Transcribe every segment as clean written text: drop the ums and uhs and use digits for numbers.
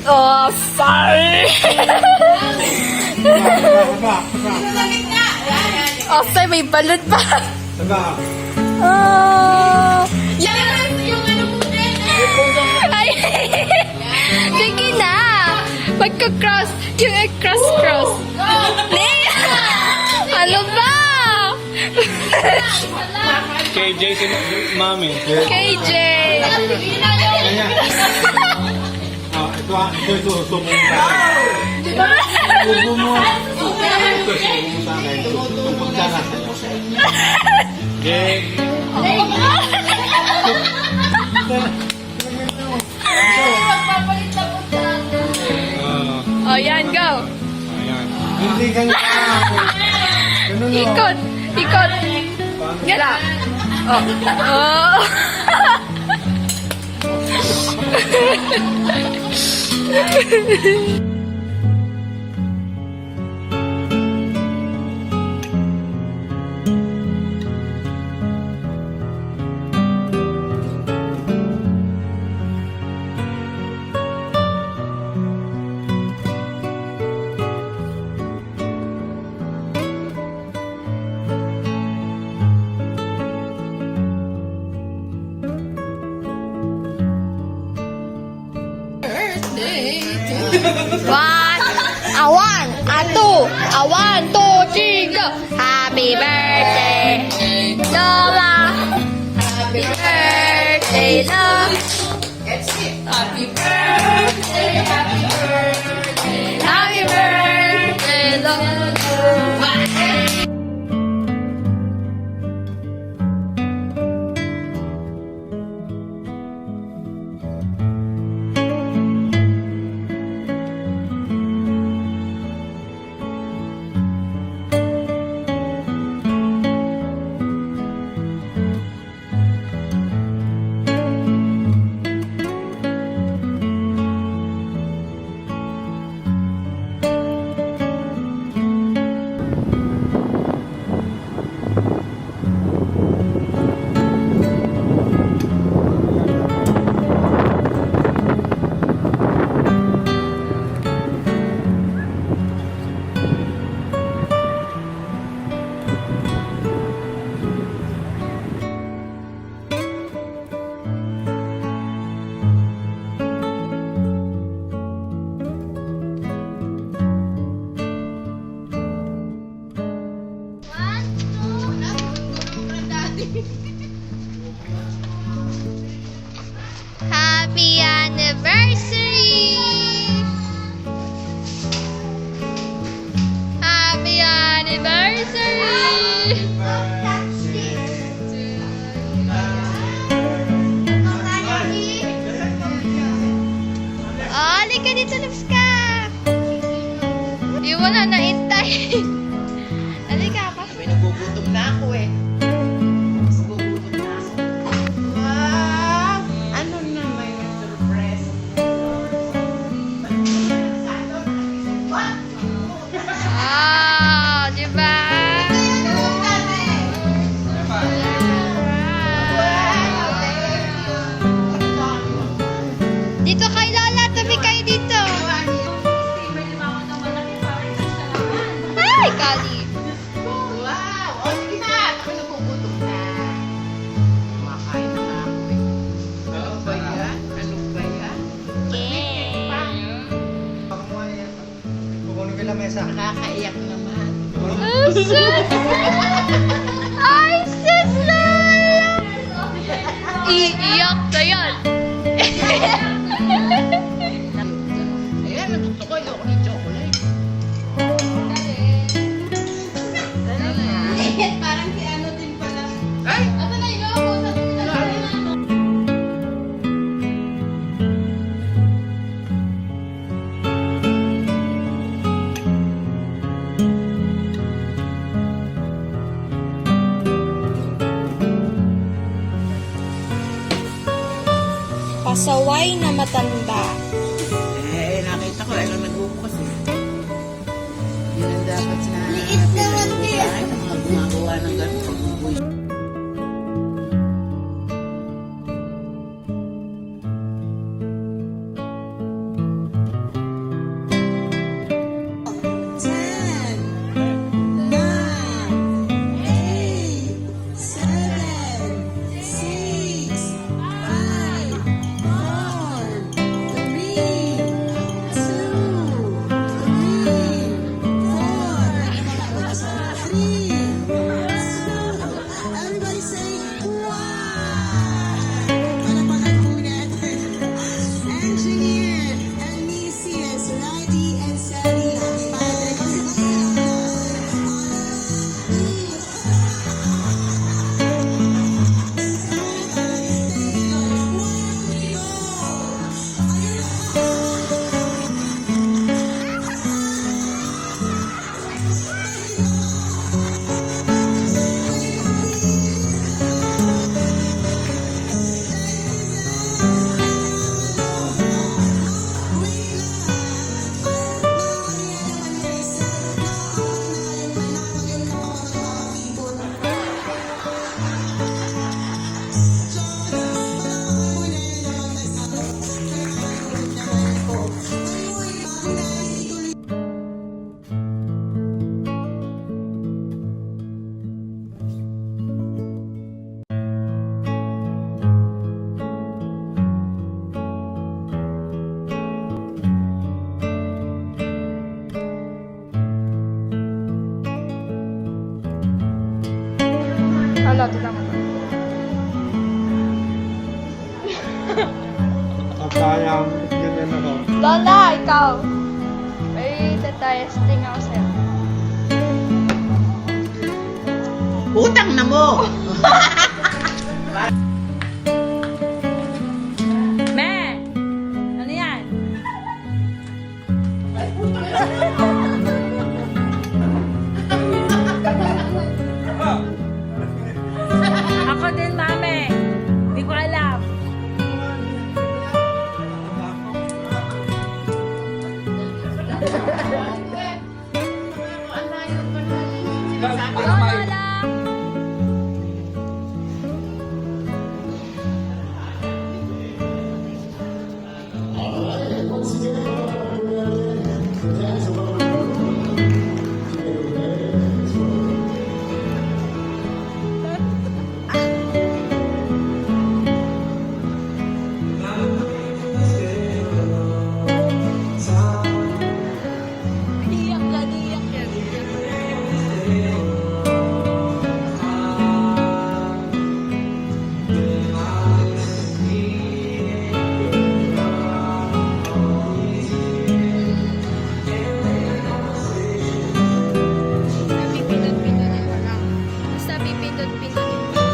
Oh, sorry. Oh, sorry, may balot pa. Oh. Yung ano mo din. Ay. Sige na. Magka-cross. Yung cross-cross. Ano ba? KJ si Mami. KJ. Ito, sumunta. Subo mo. Ito, subo mo sa akin. Tungkol ka na sa'yo. Okay. Oh, yan, go. Ayan. Hindi ka nga. Ganun o. Ikot. Ikot. Gala. Oh. Oh. One, a two, a 1, 2, 3, go. Happy birthday, Lola. Happy birthday, Lola. Happy birthday, happy birthday, happy birthday, Lola. Happy anniversary! Happy anniversary! Oh, halika dito, Lips ka! Di mo na naintay. Halika pa. May nagugutom na ako eh. Nagugutom na ako. Wow! Ano naman yung surprise? Wow, di ba? Dito kay Lola, tabi kayo dito. Ay, Kali. Wow! O, sige na! Ako nagugutom na. Kumakain na nga ako eh. Ano ba yan? Ano ba yan? Kukunin ko lang mesa. Nakakaiyak naman. Oh, sus! Ay, sus, Lola! Iiyak na yan. Ayan, natuto ko. Ayoko ng chocolate. Parang si ano din pala. Ay! Ito na yun. Pasaway na matanda. Eh, nakita ko. Ano nagbubukas eh. Yun ang dapat na... Liit naman din. Ay, mga gumagawa ng ganito. Sayang, ganyan ako. Lola, ikaw. May testing ako sa'yo. Utang na mo! Me! Ano yan? Ako din, mame. Hindi ko alam. Lola! Iyak ka, iyak yan. Pipindot-pindotin mo lang. Basta pipindot-pindotin mo.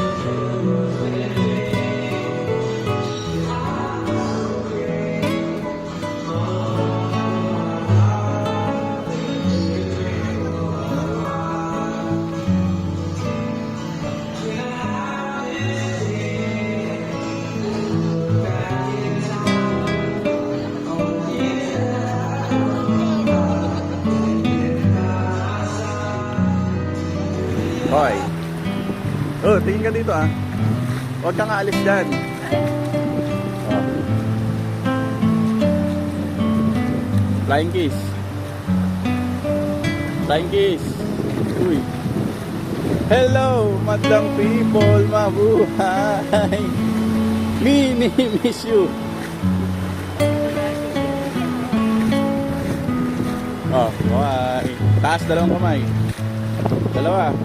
Hoy. Oh, tingin ka dito ah. Huwag kang aalis dyan. Oh. Flying kiss. Flying kiss. Uy. Hello, madlang people, mabuhay. Mini miss you. Oh, bye. Taas dalawang kamay. Dalawa.